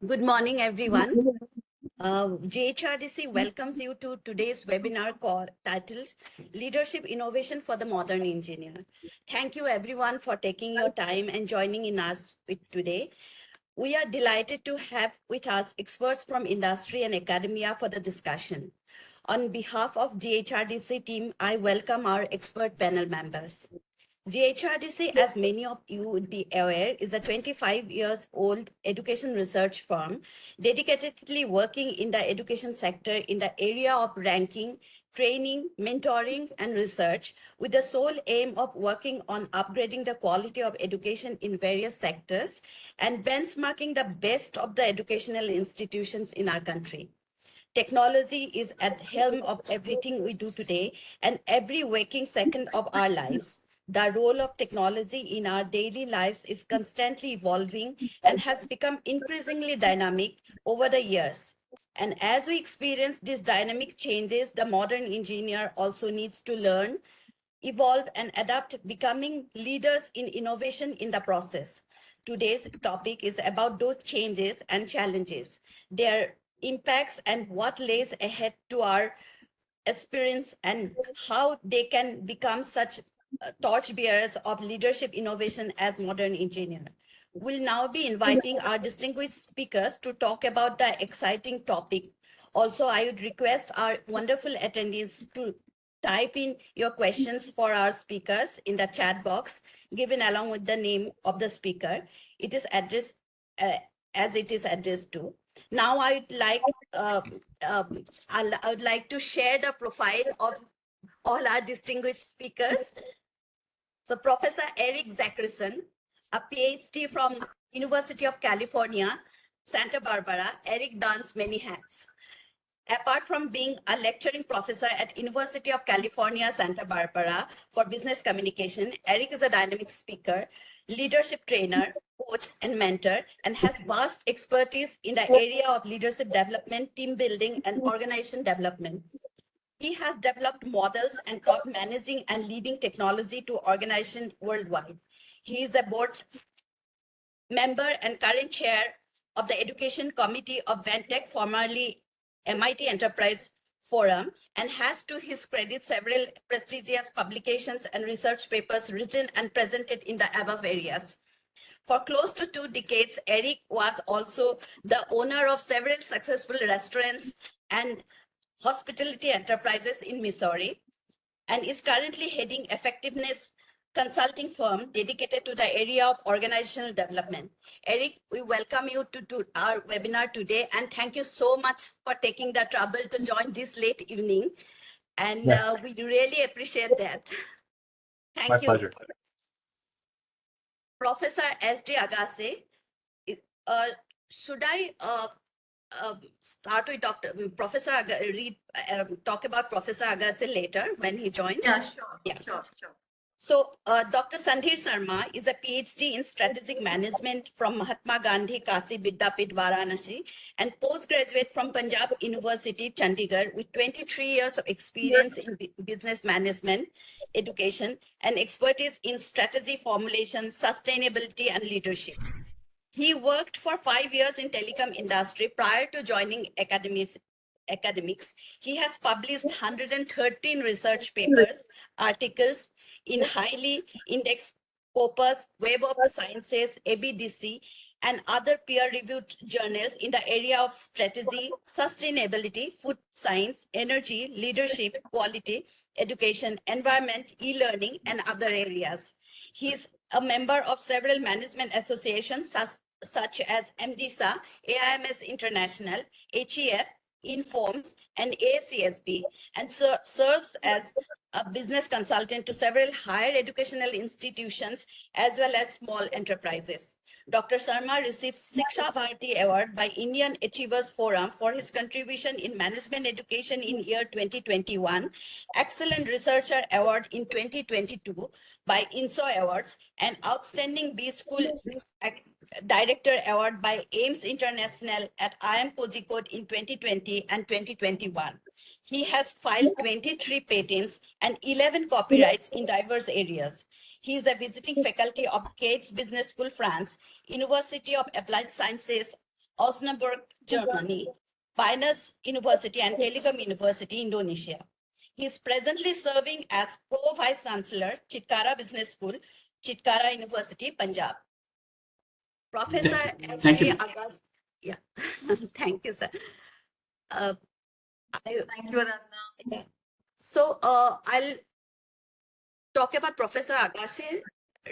Good morning, everyone. JHRDC welcomes you to today's webinar call titled Leadership Innovation for the Modern Engineer. Thank you, everyone, for taking your time and joining in us with today. We are delighted to have with us experts from industry and academia for the discussion. On behalf of GHRDC team, I welcome our expert panel members. GHRDC, as many of you would be aware, is a 25 years old education research firm dedicatedly working in the education sector in the area of ranking, training, mentoring, and research with the sole aim of working on upgrading the quality of education in various sectors and benchmarking the best of the educational institutions in our country. Technology is at the helm of everything we do today and every waking second of our lives. The role of technology in our daily lives is constantly evolving and has become increasingly dynamic over the years. And as we experience these dynamic changes, the modern engineer also needs to learn, evolve, and adapt, becoming leaders in innovation in the process. Today's topic is about those changes and challenges, their impacts, and what lays ahead to our experience and how they can become such torchbearers of leadership innovation as modern engineer. We'll now be inviting our distinguished speakers to talk about the exciting topic. Also, I would request our wonderful attendees to type in your questions for our speakers in the chat box given along with the name of the speaker. It is addressed as it is addressed to. Now I would like to share the profile of all our distinguished speakers. So Professor Eric Zackerson, a PhD from University of California, Santa Barbara. Eric dons many hats. Apart from being a lecturing professor at University of California, Santa Barbara for business communication, Eric is a dynamic speaker, leadership trainer, coach, and mentor, and has vast expertise in the area of leadership development, team building, and organization development. He has developed models and taught managing and leading technology to organizations worldwide. He is a board member and current chair of the Education Committee of Ventec, formerly MIT Enterprise Forum, and has to his credit several prestigious publications and research papers written and presented in the above areas. For close to 2 decades, Eric was also the owner of several successful restaurants and hospitality enterprises in Missouri, and is currently heading effectiveness consulting firm dedicated to the area of organizational development. Eric, we welcome you to our webinar today, and thank you so much for taking the trouble to join this late evening. And we really appreciate that. Thank My you. pleasure. Professor S.D. Agassi, should I start with Professor talk about Professor Agassi later when he joins? Yeah, sure. Yeah. Sure. So Dr. Sandhir Sarma is a PhD in strategic management from Mahatma Gandhi Kasi Vidyapith Varanasi and postgraduate from Punjab University, Chandigarh, with 23 years of experience in business management, education, and expertise in strategy formulation, sustainability, and leadership. He worked for 5 years in telecom industry prior to joining academics. He has published 113 research papers, articles in highly indexed Scopus, Web of Sciences, ABDC, and other peer-reviewed journals in the area of strategy, sustainability, food science, energy, leadership, quality, education, environment, e-learning, and other areas. He is a member of several management associations such as MDSA, AIMS International, HEF, Informs, and ACSB, and serves as a business consultant to several higher educational institutions as well as small enterprises. Dr. Sarma received Shiksha Bharati Award by Indian Achievers Forum for his contribution in management education in year 2021, Excellent Researcher Award in 2022 by INSO Awards, and Outstanding B School Director Award by AIMS International at IIM Kozhikode in 2020 and 2021. He has filed 23 patents and 11 copyrights in diverse areas. He is a visiting faculty of Gates Business School, France, University of Applied Sciences Osnabrück, Germany, Binus University and Telekom University, Indonesia. He is presently serving as Pro-Vice Chancellor, Chitkara Business School, Chitkara University, Punjab. Professor Thank S.J. you. Agas. Yeah, thank you, sir. Thank you, Aradhana. Yeah. So I'll talk about Professor Agassi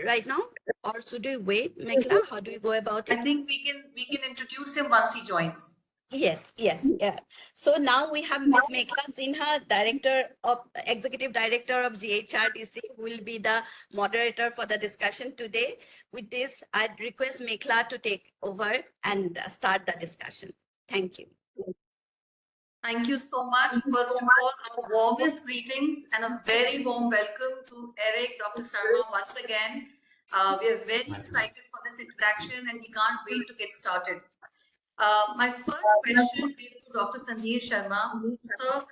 right now, or should we wait, Meghla? How do we go about I it? think we can introduce him once he joins. Yes, yeah. So now we have Ms. Meghla Sinha, Executive Director of GHRTC, who will be the moderator for the discussion today. With this, I'd request Meghla to take over and start the discussion. Thank you. Thank you so much. First of all, our warmest greetings and a very warm welcome to Eric, Dr. Sharma once again. We are very excited for this interaction and we can't wait to get started. My first question is to Dr. Sandhir Sharma. Sir,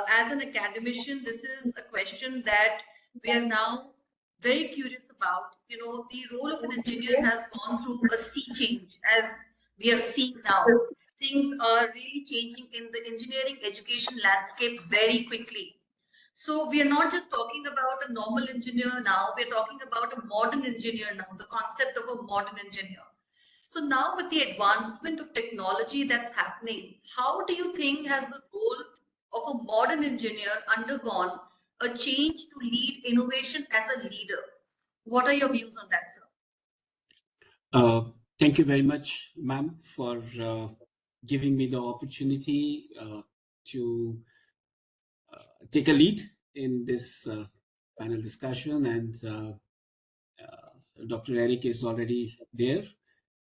as an academician, this is a question that we are now very curious about. You know, the role of an engineer has gone through a sea change, as we are seeing now. Things are really changing in the engineering education landscape very quickly. So we are not just talking about a normal engineer now, we're talking about a modern engineer now, the concept of a modern engineer. So now with the advancement of technology that's happening, how do you think has the role of a modern engineer undergone a change to lead innovation as a leader? What are your views on that, sir? Thank you very much, ma'am, for giving me the opportunity to take a lead in this panel discussion. And Dr. Eric is already there,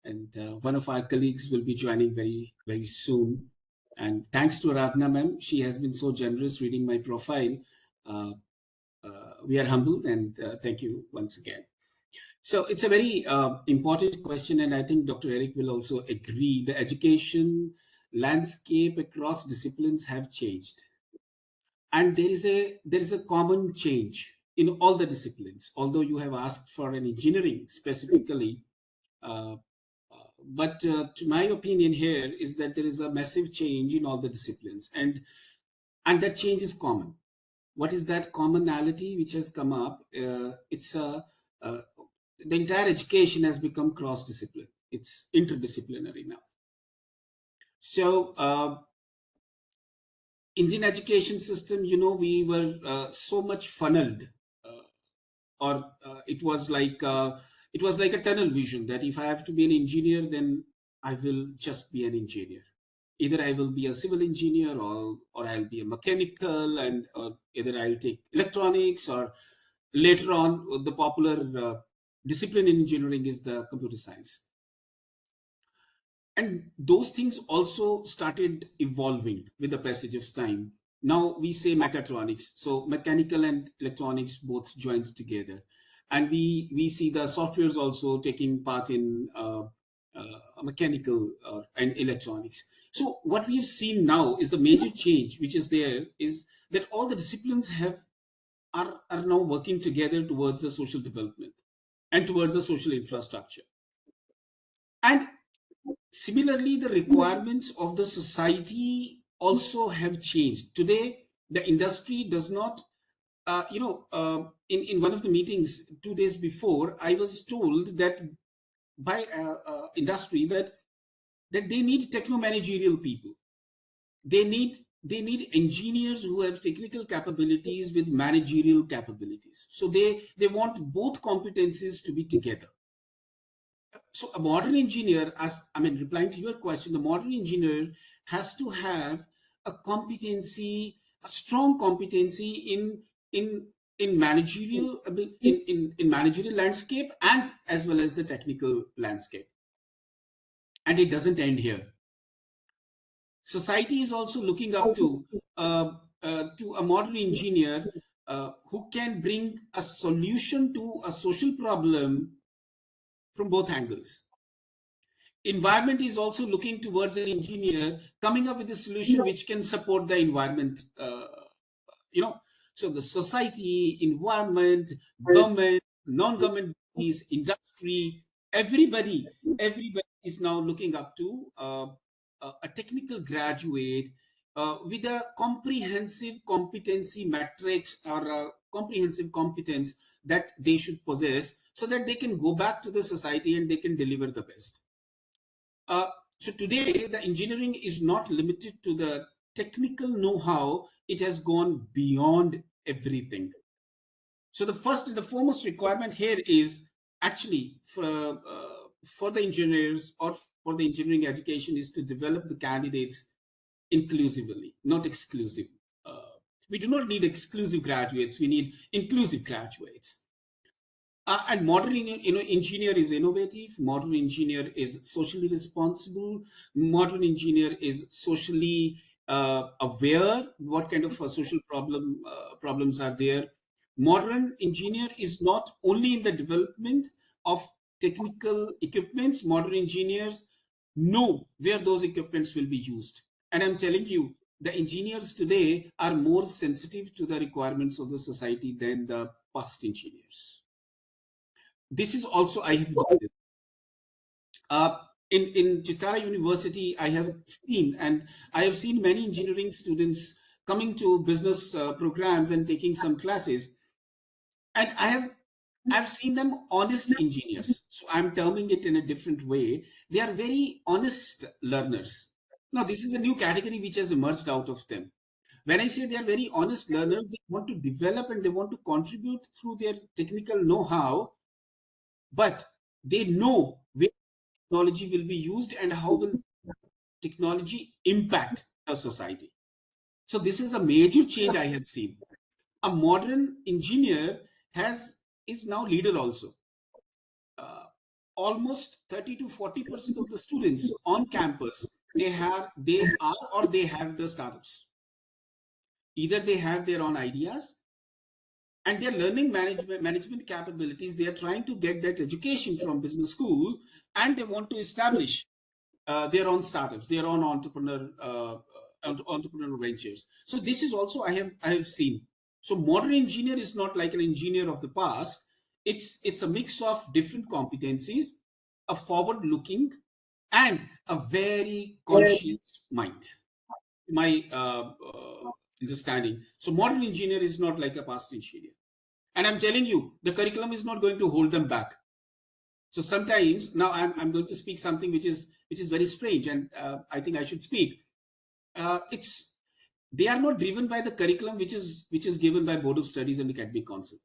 and one of our colleagues will be joining very, very soon. And thanks to Aradhana, ma'am, she has been so generous reading my profile. We are humbled, and thank you once again. So it's a very important question, and I think Dr. Eric will also agree. The education landscape across disciplines have changed, and there is a common change in all the disciplines. Although you have asked for an engineering specifically, but to my opinion here is that there is a massive change in all the disciplines, and that change is common. What is that commonality which has come up? It's the entire education has become cross-discipline. It's interdisciplinary now. So Indian education system, you know, we were so much funneled, or it was like a tunnel vision that if I have to be an engineer, then I will just be an engineer. Either I will be a civil engineer or I'll be a mechanical, and or either I'll take electronics, or later on the popular discipline in engineering is the computer science. And those things also started evolving with the passage of time. Now we say mechatronics, so mechanical and electronics both joined together, and we see the softwares also taking part in mechanical and electronics. So what we have seen now is the major change which is there is that all the disciplines are now working together towards the social development and towards the social infrastructure. And similarly, the requirements of the society also have changed. Today, the industry does not, in one of the meetings 2 days before, I was told that by industry that they need techno-managerial people. They need engineers who have technical capabilities with managerial capabilities. So they want both competencies to be together. So a modern engineer, replying to your question, the modern engineer has to have a strong competency in managerial in managerial landscape and as well as the technical landscape. And it doesn't end here. Society is also looking up to a modern engineer who can bring a solution to a social problem from both angles. Environment is also looking towards an engineer coming up with a solution which can support the environment. So the society, environment, government, non-government bodies, industry, everybody is now looking up to a technical graduate with a comprehensive competency matrix or a comprehensive competence that they should possess, so that they can go back to the society and they can deliver the best. So today, the engineering is not limited to the technical know-how. It has gone beyond everything. So the first and the foremost requirement here is actually for the engineers or for the engineering education is to develop the candidates inclusively, not exclusive. We do not need exclusive graduates. We need inclusive graduates. And modern, engineer is innovative. Modern engineer is socially responsible. Modern engineer is socially aware. What kind of social problems are there? Modern engineer is not only in the development of technical equipments. Modern engineers know where those equipments will be used. And I'm telling you, the engineers today are more sensitive to the requirements of the society than the past engineers. This is also I have noticed. In Chitara University, I have seen many engineering students coming to business programs and taking some classes, and I've seen them honest engineers. So I'm terming it in a different way. They are very honest learners. Now, this is a new category which has emerged out of them. When I say they are very honest learners, they want to develop and they want to contribute through their technical know-how, but they know where technology will be used and how will technology impact a society. So this is a major change I have seen. A modern engineer is now leader also. Almost 30 to 40% of the students on campus, they are or they have the startups. Either they have their own ideas and their learning management capabilities. They are trying to get that education from business school, and they want to establish their own startups, their own entrepreneurial ventures. So this is also I have seen. So modern engineer is not like an engineer of the past. It's a mix of different competencies, a forward-looking, and a very conscious mind. My understanding. So modern engineer is not like a past engineer. And I'm telling you, the curriculum is not going to hold them back. So sometimes, now I'm going to speak something which is very strange, and I think I should speak. They are not driven by the curriculum which is given by Board of Studies and Academic Council.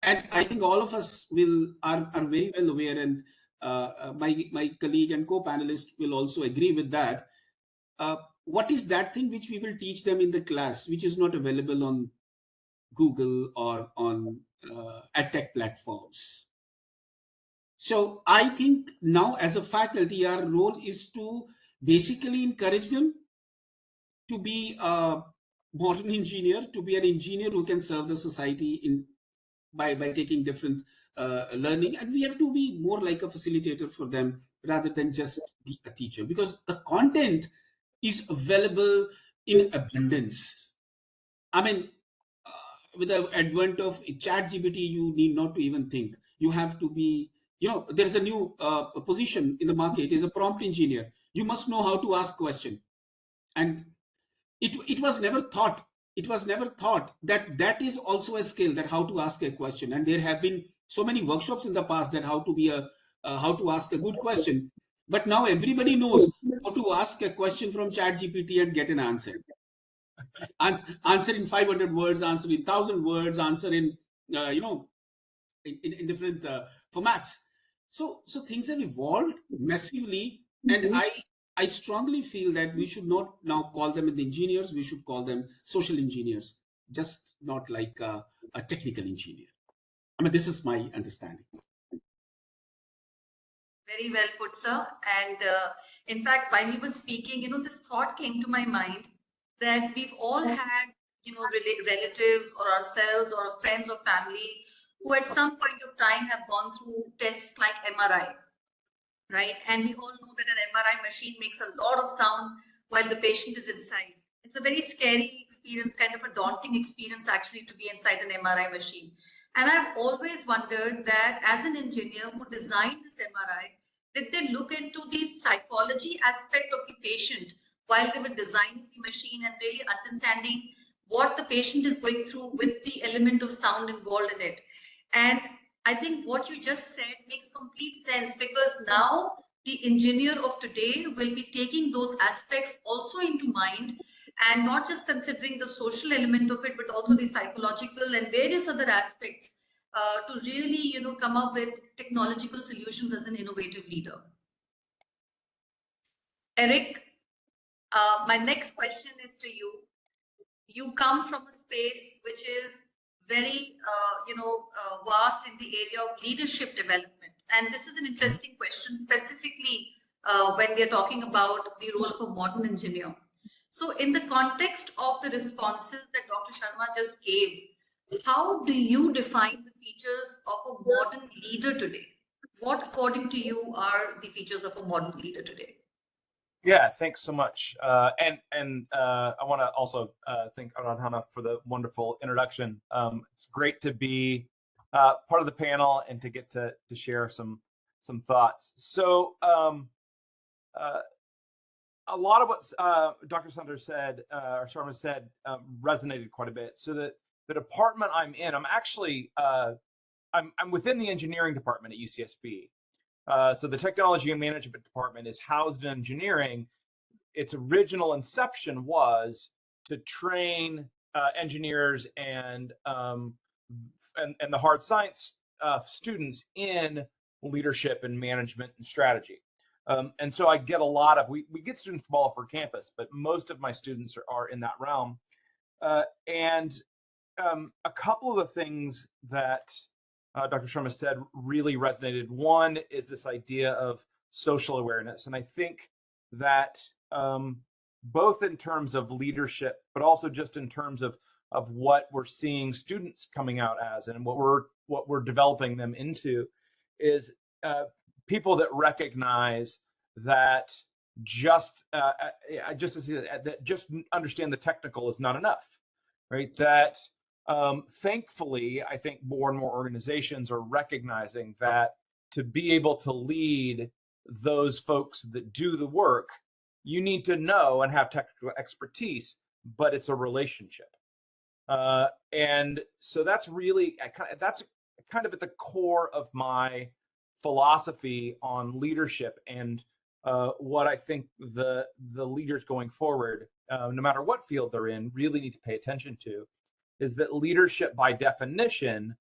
And I think all of us are very well aware, and my colleague and co-panelist will also agree with that. What is that thing which we will teach them in the class, which is not available on Google or on edtech platforms? So I think now as a faculty, our role is to basically encourage them to be a modern engineer, to be an engineer who can serve the society by taking different learning. And we have to be more like a facilitator for them rather than just be a teacher, because the content is available in abundance. I mean, with the advent of ChatGPT, you need not to even think. You have to be, there's a new position in the market, is a prompt engineer. You must know how to ask question. And it was never thought. It was never thought that is also a skill, that how to ask a question. And there have been so many workshops in the past that how to ask a good question. But now everybody knows how to ask a question from ChatGPT and get an answer. Answer in 500 words, answer in 1,000 words, answer in in different formats. So things have evolved massively, and I strongly feel that we should not now call them engineers. We should call them social engineers, just not like a technical engineer. I mean, this is my understanding. Very well put, sir. And in fact, while you were speaking, this thought came to my mind that we've all had, relatives or ourselves or friends or family who at some point of time have gone through tests like MRI, right? And we all know that an MRI machine makes a lot of sound while the patient is inside. It's a very scary experience, kind of a daunting experience actually, to be inside an MRI machine. And I've always wondered that as an engineer who designed this MRI, did they look into the psychology aspect of the patient while they were designing the machine and really understanding what the patient is going through with the element of sound involved in it? And I think what you just said makes complete sense, because now the engineer of today will be taking those aspects also into mind, and not just considering the social element of it, but also the psychological and various other aspects to really, come up with technological solutions as an innovative leader. Eric, my next question is to you. You come from a space which is very, vast in the area of leadership development. And this is an interesting question, specifically when we are talking about the role of a modern engineer. So in the context of the responses that Dr. Sharma just gave, how do you define the features of a modern leader today? What, according to you, are the features of a modern leader today? Yeah, thanks so much. And I want to also thank Aradhana for the wonderful introduction. It's great to be part of the panel and to get to share some thoughts. So a lot of what Dr. Sundar said, or Sharma said, resonated quite a bit. So that the department I'm in, I'm actually I'm within the engineering department at UCSB. So the technology and management department is housed in engineering. Its original inception was to train engineers and the hard science students in leadership and management and strategy. And so I get a lot of, we get students from all over campus, but most of my students are in that realm. And a couple of the things that Dr. Sharma said really resonated. One is this idea of social awareness. And I think that both in terms of leadership, but also just in terms of what we're seeing students coming out as and what we're developing them into is people that recognize that just understand the technical is not enough, right? That thankfully, I think more and more organizations are recognizing that to be able to lead those folks that do the work, you need to know and have technical expertise, but it's a relationship. And so that's really, that's kind of at the core of my philosophy on leadership and what I think the leaders going forward, no matter what field they're in, really need to pay attention to, is that leadership by definition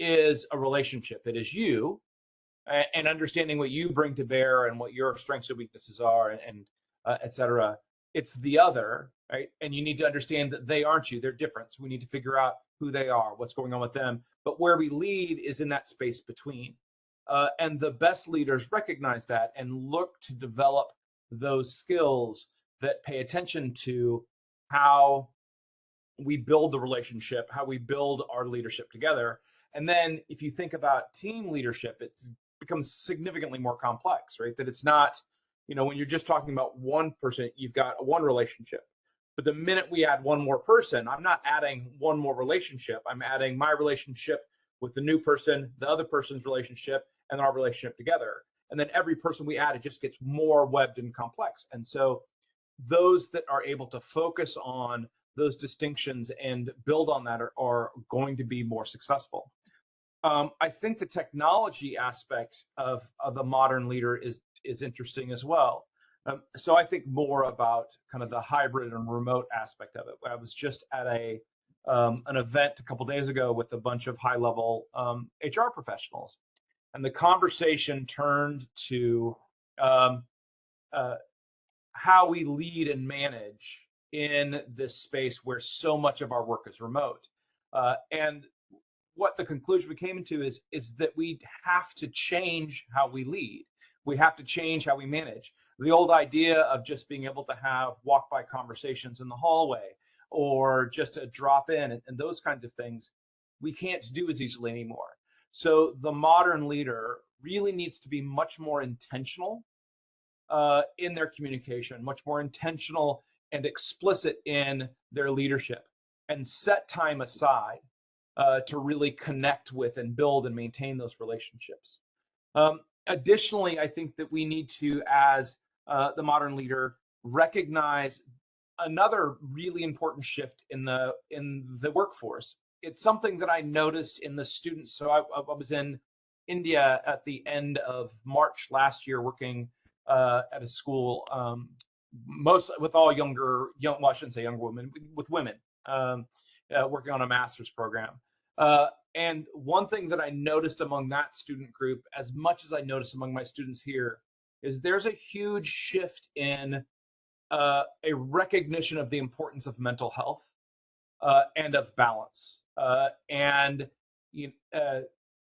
is a relationship. It is you and understanding what you bring to bear and what your strengths and weaknesses are and et cetera. It's the other, right? And you need to understand that they aren't you, they're different. So we need to figure out who they are, what's going on with them. But where we lead is in that space between. And the best leaders recognize that and look to develop those skills that pay attention to how we build the relationship, how we build our leadership together. And then if you think about team leadership, it becomes significantly more complex, right? That it's not, when you're just talking about one person, you've got one relationship. But the minute we add one more person, I'm not adding one more relationship. I'm adding my relationship with the new person, the other person's relationship, and our relationship together. And then every person we add, it just gets more webbed and complex. And so those that are able to focus on those distinctions and build on that are going to be more successful. I think the technology aspect of the modern leader is interesting as well. So I think more about kind of the hybrid and remote aspect of it. I was just at an event a couple days ago with a bunch of high-level HR professionals, and the conversation turned to how we lead and manage in this space where so much of our work is remote. And what the conclusion we came into is that we have to change how we lead. We have to change how we manage. The old idea of just being able to have walk-by conversations in the hallway or just a drop in and those kinds of things, we can't do as easily anymore. So the modern leader really needs to be much more intentional in their communication, much more intentional and explicit in their leadership, and set time aside to really connect with and build and maintain those relationships. Additionally, I think that we need to, as the modern leader, recognize another really important shift in the workforce. It's something that I noticed in the students. So I was in India at the end of March last year, working at a school, most with all well, I shouldn't say younger women, with women, working on a master's program. And one thing that I noticed among that student group, as much as I noticed among my students here, is there's a huge shift in a recognition of the importance of mental health and of balance. And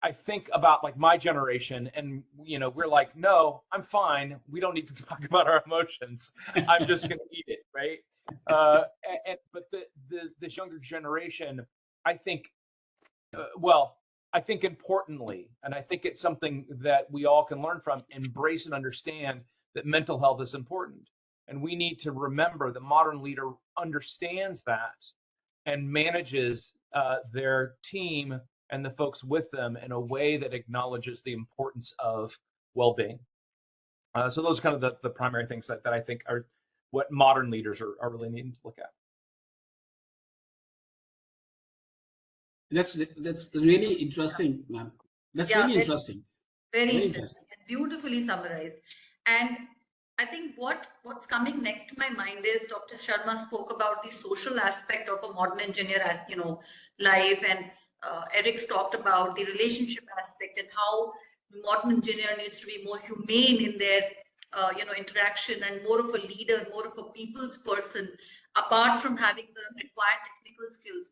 I think about like my generation, and we're like, no, I'm fine. We don't need to talk about our emotions. I'm just going to eat it, right? But this younger generation, I think, I think importantly, and I think it's something that we all can learn from, embrace and understand that mental health is important. And we need to remember the modern leader understands that and manages their team and the folks with them in a way that acknowledges the importance of well-being. So those are kind of the primary things that I think are what modern leaders are really needing to look at. That's really interesting, ma'am. That's really interesting. Very interesting and beautifully summarized. And I think what's coming next to my mind is Dr. Sharma spoke about the social aspect of a modern engineer as life, and Eric's talked about the relationship aspect and how the modern engineer needs to be more humane in their interaction and more of a leader, more of a people's person, apart from having the required technical skills.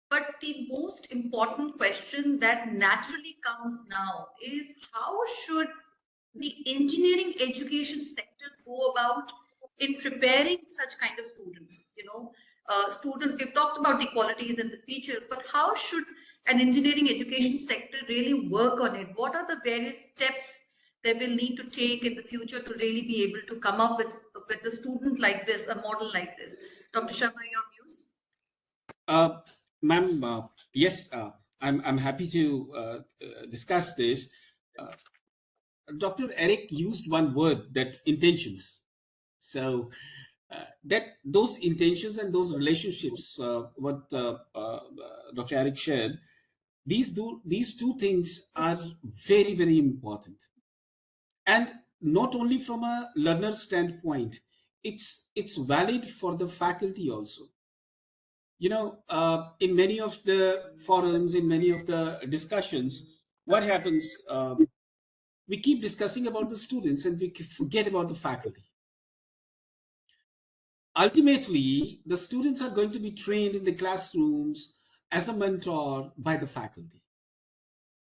But the most important question that naturally comes now is how should the engineering education sector go about in preparing such kind of students? Students, we've talked about the qualities and the features, but how should an engineering education sector really work on it? What are the various steps they will need to take in the future to really be able to come up with a student like this, a model like this? Dr. Sharma, your views? Ma'am, yes, I'm happy to discuss this. Dr. Eric used one word, that intentions. So that those intentions and those relationships, what Dr. Eric shared, these two things are very, very important. And not only from a learner standpoint, it's valid for the faculty also. In many of the forums, in many of the discussions, what happens, we keep discussing about the students and we forget about the faculty. Ultimately, the students are going to be trained in the classrooms as a mentor by the faculty.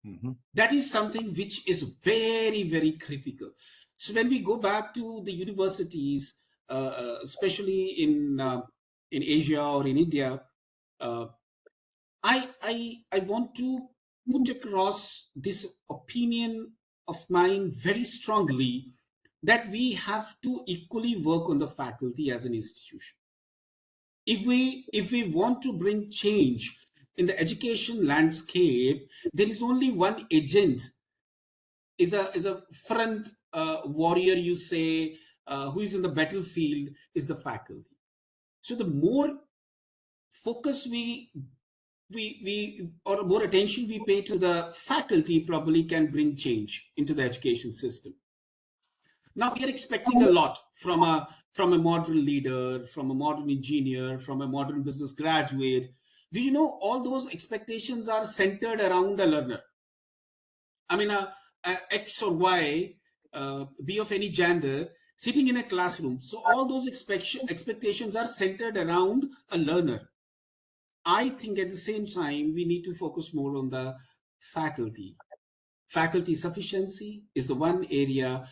Mm-hmm. That is something which is very, very critical. So when we go back to the universities, especially in Asia or in India, I want to put across this opinion of mine very strongly, that we have to equally work on the faculty as an institution. If we want to bring change in the education landscape, there is only one agent, is a front warrior, you say, who is in the battlefield, is the faculty. So the more focus or more attention we pay to the faculty, probably can bring change into the education system. Now we are expecting a lot from a modern leader, from a modern engineer, from a modern business graduate. Do you know all those expectations are centered around a learner? I mean, a X or Y, be of any gender, sitting in a classroom. So all those expectations are centered around a learner. I think at the same time, we need to focus more on the faculty. Faculty sufficiency is the one area.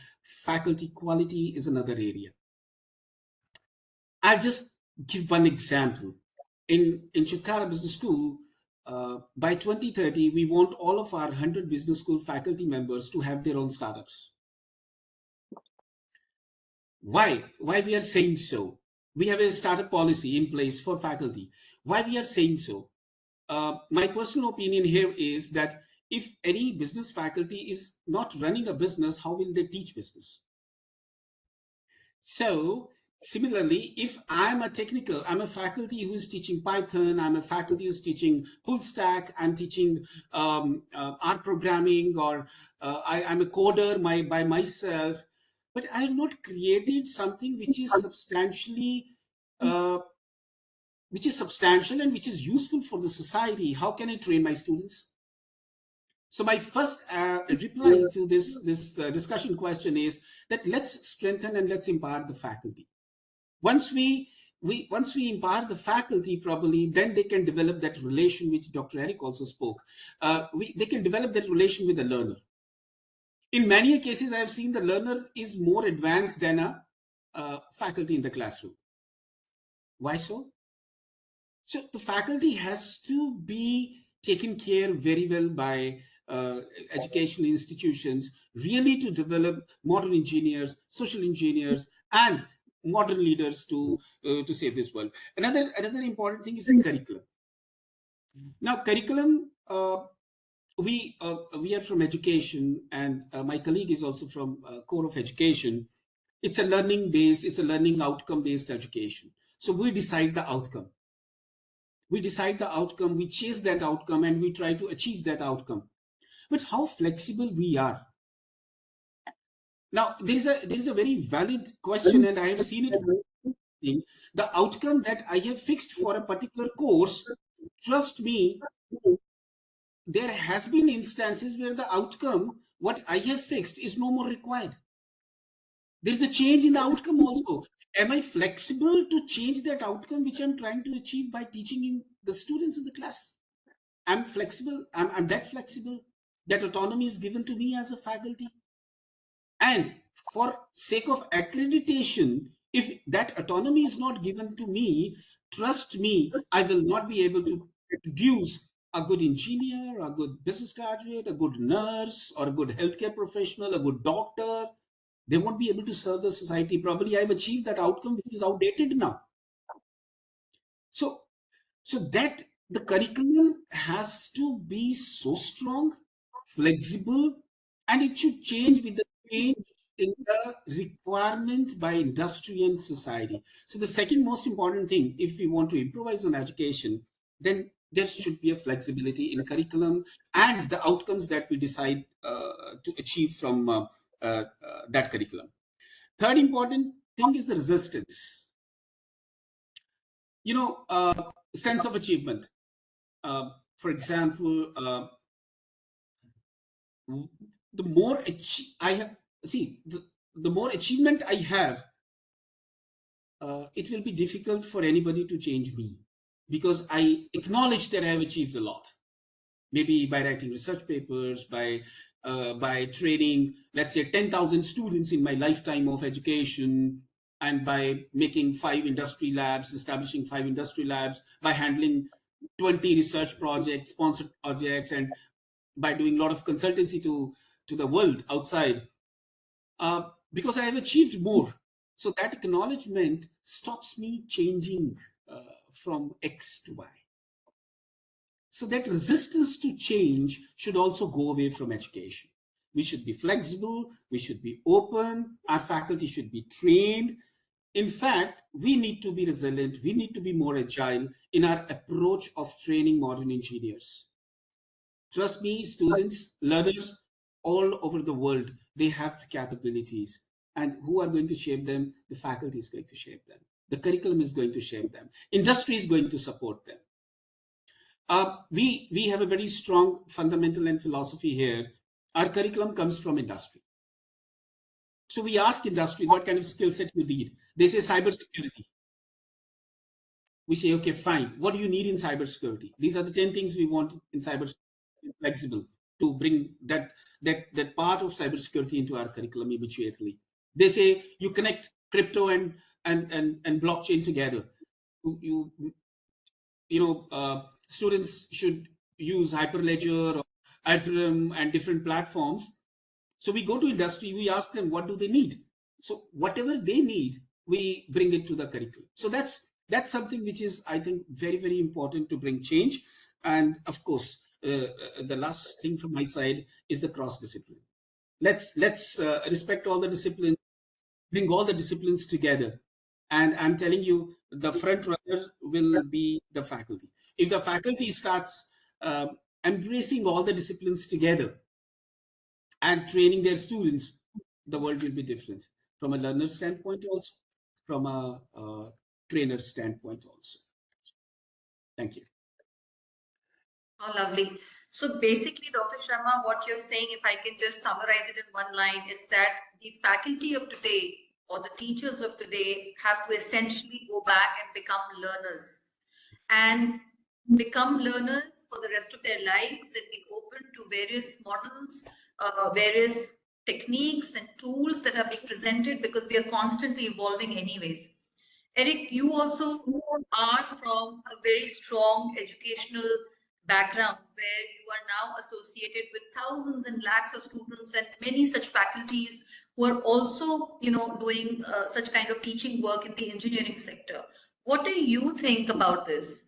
Faculty quality is another area. I'll just give one example. In Chitkara Business School, by 2030, we want all of our 100 business school faculty members to have their own startups. Why we are saying so? We have a startup policy in place for faculty. Why we are saying so? my personal opinion here is that if any business faculty is not running a business, how will they teach business? So similarly, if I'm a faculty who's teaching Python, I'm a faculty who's teaching full stack, I'm teaching R programming, or I'm a coder by myself, but I have not created something which is substantial and which is useful for the society. How can I train my students? So my first reply to this discussion question is that let's strengthen and let's empower the faculty. Once we empower the faculty properly, then they can develop that relation which Dr. Eric also spoke. They can develop that relation with the learner. In many cases, I have seen the learner is more advanced than a faculty in the classroom. Why so? So the faculty has to be taken care very well by educational institutions, really to develop modern engineers, social engineers, and modern leaders to save this world. Another important thing is the curriculum. Now, curriculum, we are from education, and my colleague is also from core of education. It's a learning outcome based education. So we decide the outcome. We chase that outcome, and we try to achieve that outcome. But how flexible we are. Now, there is a very valid question, and I have seen it. The outcome that I have fixed for a particular course, trust me, there has been instances where the outcome, what I have fixed, is no more required. There is a change in the outcome also. Am I flexible to change that outcome which I'm trying to achieve by teaching in the students in the class? I'm flexible. I'm that flexible. That autonomy is given to me as a faculty. And for sake of accreditation, if that autonomy is not given to me, trust me, I will not be able to produce a good engineer, a good business graduate, a good nurse, or a good healthcare professional, a good doctor. They won't be able to serve the society properly. I've achieved that outcome, which is outdated now. So that the curriculum has to be so strong, flexible, and it should change with the change in the requirement by industry and society. So the second most important thing, if we want to improvise on education, then there should be a flexibility in curriculum and the outcomes that we decide to achieve from that curriculum. Third important thing is the resistance. Sense of achievement. For example, the more the more achievement I have, it will be difficult for anybody to change me, because I acknowledge that I have achieved a lot. Maybe by writing research papers, by training, let's say, 10,000 students in my lifetime of education, and by making 5 industry labs, establishing 5 industry labs, by handling 20 research projects, sponsored projects, and by doing a lot of consultancy to the world outside, because I have achieved more. So that acknowledgement stops me changing from X to Y. So that resistance to change should also go away from education. We should be flexible, we should be open, our faculty should be trained. In fact, we need to be resilient, we need to be more agile in our approach of training modern engineers. Trust me, students, learners all over the world, they have the capabilities. And who are going to shape them? The faculty is going to shape them. The curriculum is going to shape them. Industry is going to support them. We have a very strong fundamental and philosophy here. Our curriculum comes from industry. So we ask industry what kind of skill set you need. They say cybersecurity. We say, okay, fine. What do you need in cybersecurity? These are the 10 things we want in cybersecurity, flexible, to bring that part of cybersecurity into our curriculum immediately. They say you connect crypto and blockchain together. Students should use Hyperledger or Ethereum and different platforms. So we go to industry, we ask them what do they need. So whatever they need, we bring it to the curriculum. So that's something which is, I think, very, very important to bring change. And of course, the last thing from my side is the cross discipline. Let's respect all the disciplines, bring all the disciplines together. And I'm telling you, the front runner will be the faculty. If the faculty starts embracing all the disciplines together and training their students, the world will be different from a learner standpoint, also from a trainer standpoint also. Thank you. Oh, lovely. So basically, Dr. Sharma, what you're saying, if I can just summarize it in one line, is that the faculty of today or the teachers of today have to essentially go back and become learners and become learners for the rest of their lives and be open to various models, various techniques and tools that are being presented, because we are constantly evolving anyways. Eric, you also are from a very strong educational background where you are now associated with thousands and lakhs of students and many such faculties who are also, doing such kind of teaching work in the engineering sector. What do you think about this?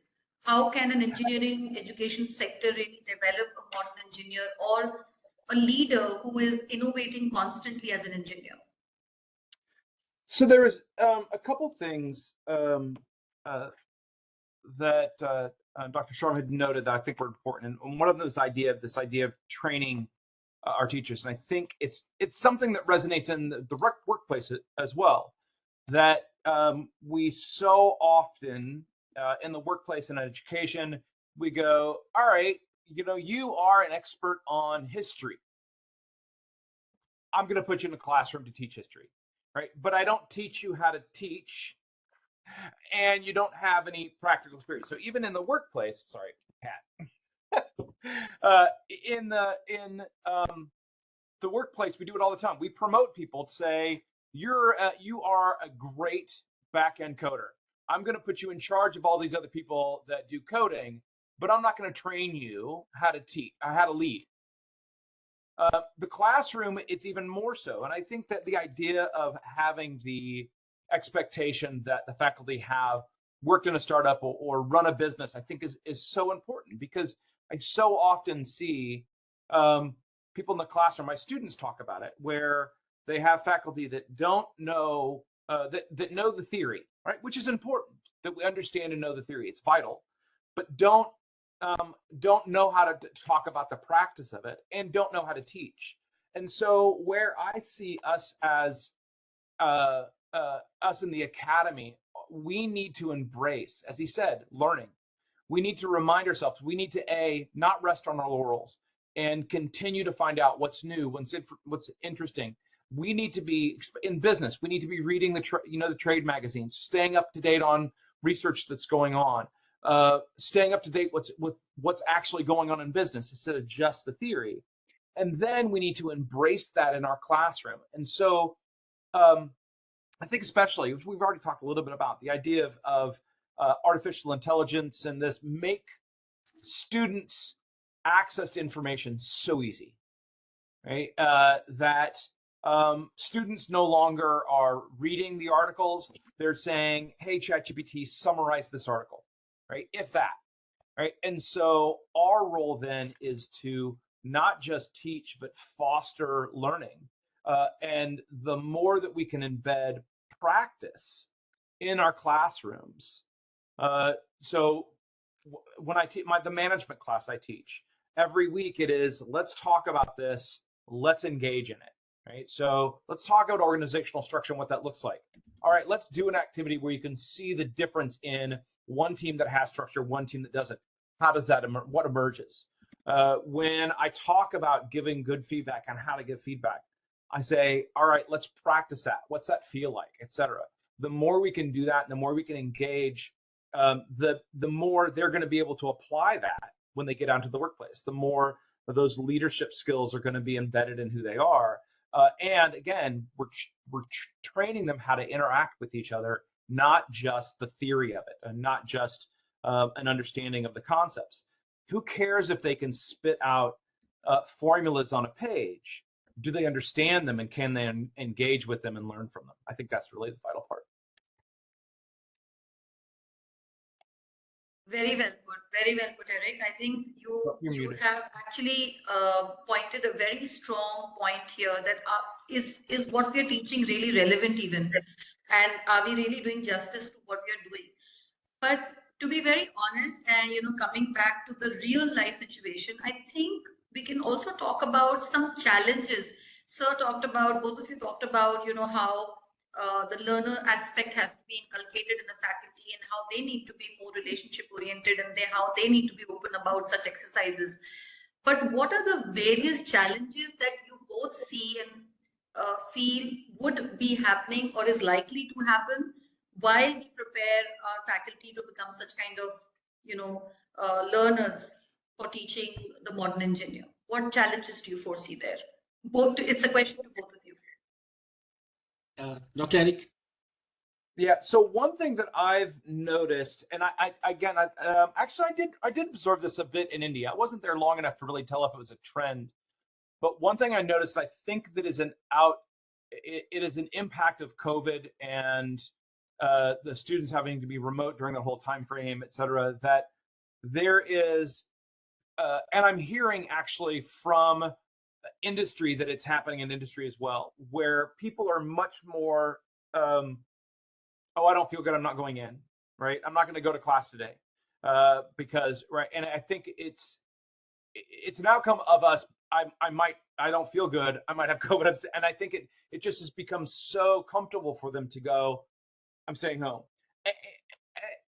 How can an engineering education sector really develop a modern engineer or a leader who is innovating constantly as an engineer? So there is a couple things that Dr. Sharma had noted that I think were important, and one of them is this idea of training our teachers, and I think it's something that resonates in the workplace as well. That we so often in the workplace and education, we go, all right, you are an expert on history. I'm going to put you in a classroom to teach history, right? But I don't teach you how to teach, and you don't have any practical experience. So even in the workplace, sorry, cat. In the workplace, we do it all the time. We promote people to say, you are a great back-end coder. I'm going to put you in charge of all these other people that do coding, but I'm not going to train you how to teach, how to lead. The classroom, it's even more so. And I think that the idea of having the expectation that the faculty have worked in a startup or run a business, I think is so important, because I so often see people in the classroom, my students talk about it, where they have faculty that don't know, that know the theory, right? Which is important, that we understand and know the theory. It's vital, but don't know how to talk about the practice of it, and don't know how to teach. And so where I see us as us in the academy, we need to embrace, as he said, learning. We need to remind ourselves, we need to not rest on our laurels and continue to find out what's new, what's interesting. We need to be in business. We need to be reading the trade magazines, staying up to date on research that's going on, staying up to date with what's actually going on in business instead of just the theory. And then we need to embrace that in our classroom. And so I think especially, we've already talked a little bit about the idea of artificial intelligence, and this make students access to information so easy, right? That students no longer are reading the articles. They're saying, hey, ChatGPT, summarize this article, right? If that, right? And so our role then is to not just teach, but foster learning. And the more that we can embed practice in our classrooms. So when I teach the management class I teach, every week it is, let's talk about this, let's engage in it, right? So let's talk about organizational structure and what that looks like. All right, let's do an activity where you can see the difference in one team that has structure, one team that doesn't. How does that what emerges? When I talk about giving good feedback on how to give feedback, I say, all right, let's practice that. What's that feel like, et cetera. The more we can do that, and the more we can engage, the more they're going to be able to apply that when they get out into the workplace. The more of those leadership skills are going to be embedded in who they are. And again, we're training them how to interact with each other, not just the theory of it, and not just an understanding of the concepts. Who cares if they can spit out formulas on a page? Do they understand them, and can they engage with them and learn from them? I think that's really the vital part. Very well put. Very well put, Eric. I think You're you muted. have actually pointed a very strong point here that is what we are teaching really relevant even, and are we really doing justice to what we are doing? But to be very honest, and coming back to the real life situation, I think we can also talk about some challenges. Sir talked about, both of you talked about, how the learner aspect has to be inculcated in the faculty and how they need to be more relationship oriented and how they need to be open about such exercises. But what are the various challenges that you both see and feel would be happening or is likely to happen while we prepare our faculty to become such kind of, learners for teaching the modern engineer? What challenges do you foresee there? It's a question to both of you. Dr. Eric? Yeah. So one thing that I've noticed, and actually I did observe this a bit in India. I wasn't there long enough to really tell if it was a trend, but one thing I noticed, I think that it is an impact of COVID and the students having to be remote during the whole time frame, et cetera, that there is, and I'm hearing actually from industry that it's happening in industry as well, where people are much more, oh, I don't feel good, I'm not going in, right? I'm not going to go to class today because, right, and I think it's an outcome of us. I don't feel good, I might have COVID, and I think it just has become so comfortable for them to go, I'm staying home.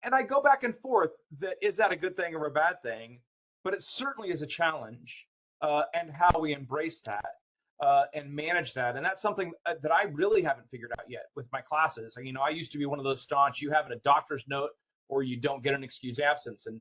And I go back and forth, is that a good thing or a bad thing? But it certainly is a challenge, and how we embrace that and manage that. And that's something that I really haven't figured out yet with my classes. I used to be one of those staunch, you have a doctor's note or you don't get an excused absence. And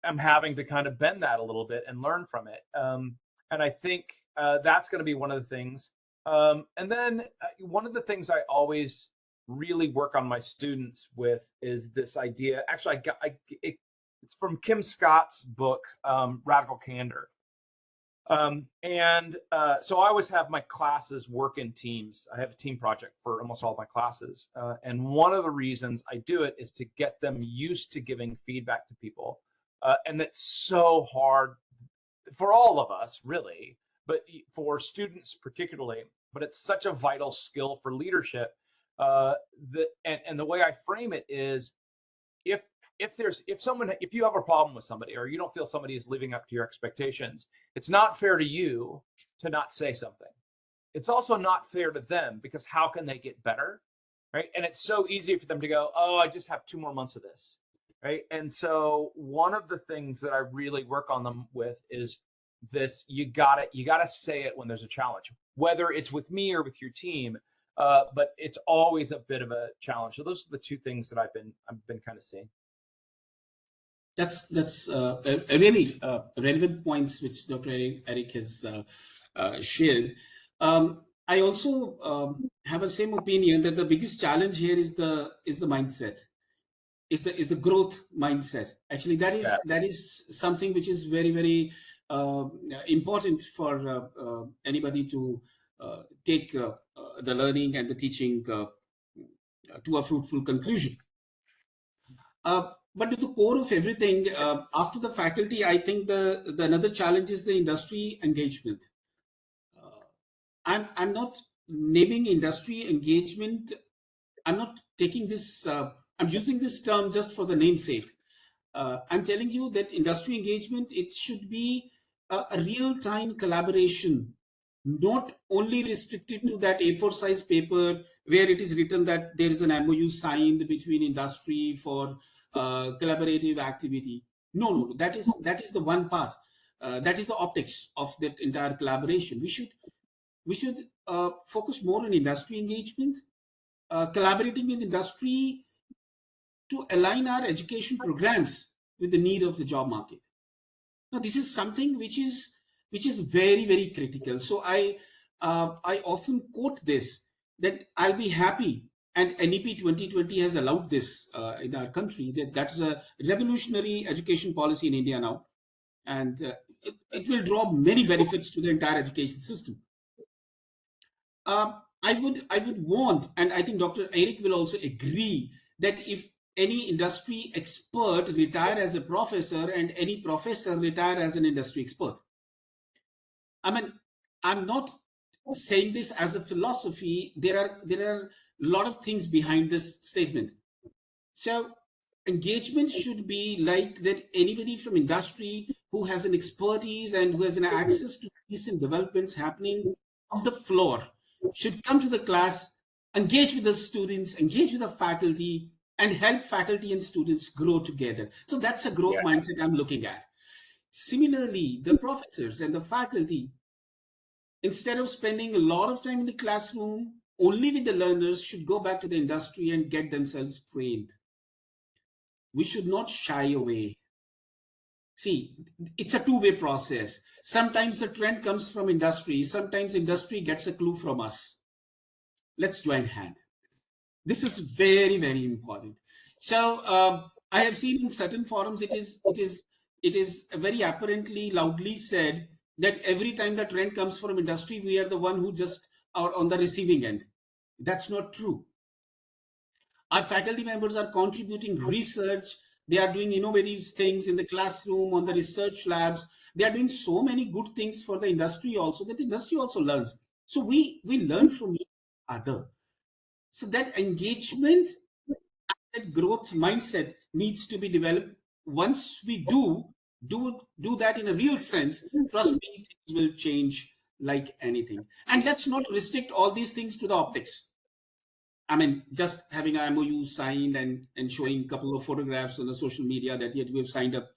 I'm having to kind of bend that a little bit and learn from it. And I think that's going to be one of the things. And then one of the things I always really work on my students with is this idea. Actually, it's from Kim Scott's book, Radical Candor. So I always have my classes work in teams. I have a team project for almost all my classes. And one of the reasons I do it is to get them used to giving feedback to people. And that's so hard for all of us, really, but for students particularly. But it's such a vital skill for leadership. And the way I frame it is, if you have a problem with somebody or you don't feel somebody is living up to your expectations, it's not fair to you to not say something. It's also not fair to them, because how can they get better, right? And it's so easy for them to go, oh, I just have 2 more months of this, right? And so one of the things that I really work on them with is this: you gotta say it when there's a challenge, whether it's with me or with your team. But it's always a bit of a challenge. So those are the two things that I've been kind of seeing. That's a really relevant points which Dr. Eric has shared. I also have the same opinion that the biggest challenge here is the mindset, is the growth mindset. Actually, that is something which is very, very important for anybody to take the learning and the teaching to a fruitful conclusion. But to the core of everything, after the faculty, I think the another challenge is the industry engagement. I'm not naming industry engagement. I'm not taking this. I'm using this term just for the namesake. I'm telling you that industry engagement, it should be a real-time collaboration, not only restricted to that A4 size paper where it is written that there is an MOU signed between industry for collaborative activity. No, that is the one path. That is the optics of that entire collaboration. We should focus more on industry engagement, collaborating with industry to align our education programs with the need of the job market. Now, this is something which is very, very critical. So I often quote this, that I'll be happy, and NEP 2020 has allowed this in our country, that's a revolutionary education policy in India now, and it will draw many benefits to the entire education system. I would want, and I think Dr. Eric will also agree, that if any industry expert retire as a professor and any professor retire as an industry expert. I mean, I'm not saying this as a philosophy. There are a lot of things behind this statement. So engagement should be like that anybody from industry who has an expertise and who has an access to recent developments happening on the floor should come to the class, engage with the students, engage with the faculty, and help faculty and students grow together. So that's a growth mindset I'm looking at. Similarly, the professors and the faculty, instead of spending a lot of time in the classroom only with the learners, should go back to the industry and get themselves trained. We should not shy away. See, it's a two-way process. Sometimes the trend comes from industry. Sometimes industry gets a clue from us. Let's join hands. This is very, very important. So I have seen in certain forums, it is very apparently loudly said that every time the trend comes from industry, we are the one who just are on the receiving end. That's not true. Our faculty members are contributing research. They are doing innovative things in the classroom, on the research labs. They are doing so many good things for the industry also, that the industry also learns. So we learn from each other. So that engagement, that growth mindset needs to be developed. Once we do that in a real sense, trust me, things will change like anything. And let's not restrict all these things to the optics. I mean, just having an MOU signed and showing a couple of photographs on the social media that yet we have signed up,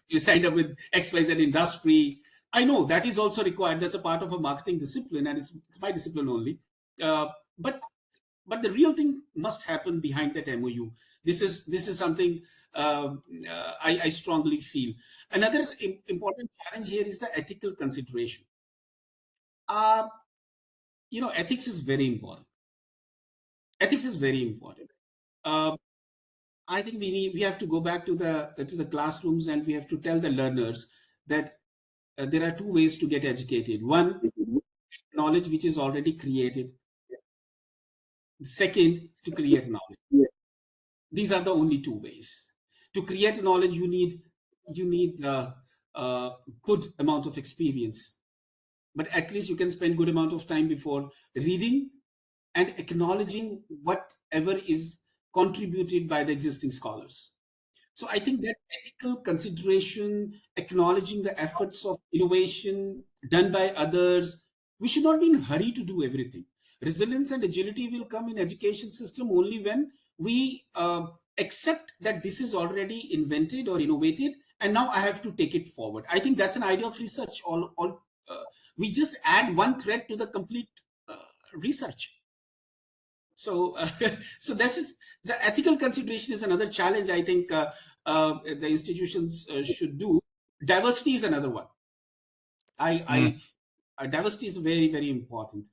you signed up with XYZ industry. I know that is also required. That's a part of a marketing discipline, and it's my discipline only. But the real thing must happen behind that MOU. This is something I strongly feel. Another important challenge here is the ethical consideration. Ethics is very important. Ethics is very important. I think we have to go back to the classrooms, and we have to tell the learners that there are two ways to get educated. One, knowledge which is already created. The second, to create knowledge. These are the only two ways. To create knowledge, you need a good amount of experience, but at least you can spend good amount of time before reading and acknowledging whatever is contributed by the existing scholars. So I think that ethical consideration, acknowledging the efforts of innovation done by others, we should not be in a hurry to do everything. Resilience and agility will come in education system only when we accept that this is already invented or innovated, and now I have to take it forward. I think that's an idea of research. We just add one thread to the complete research. So this is the ethical consideration is another challenge I think the institutions should do. Diversity is another one. Diversity is very, very important.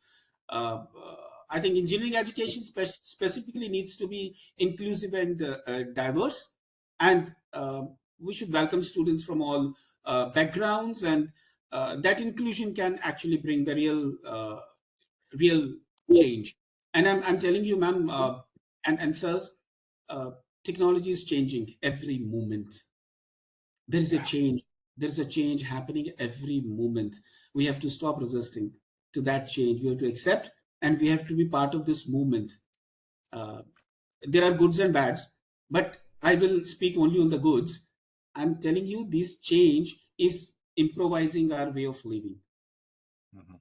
I think engineering education specifically needs to be inclusive and diverse, and we should welcome students from all backgrounds, and that inclusion can actually bring the real change. And I'm telling you, ma'am, and sirs, technology is changing every moment. There is a change. There's a change happening every moment. We have to stop resisting to that change. We have to accept, and we have to be part of this movement. There are goods and bads, but I will speak only on the goods. I'm telling you, this change is improvising our way of living. Mm-hmm.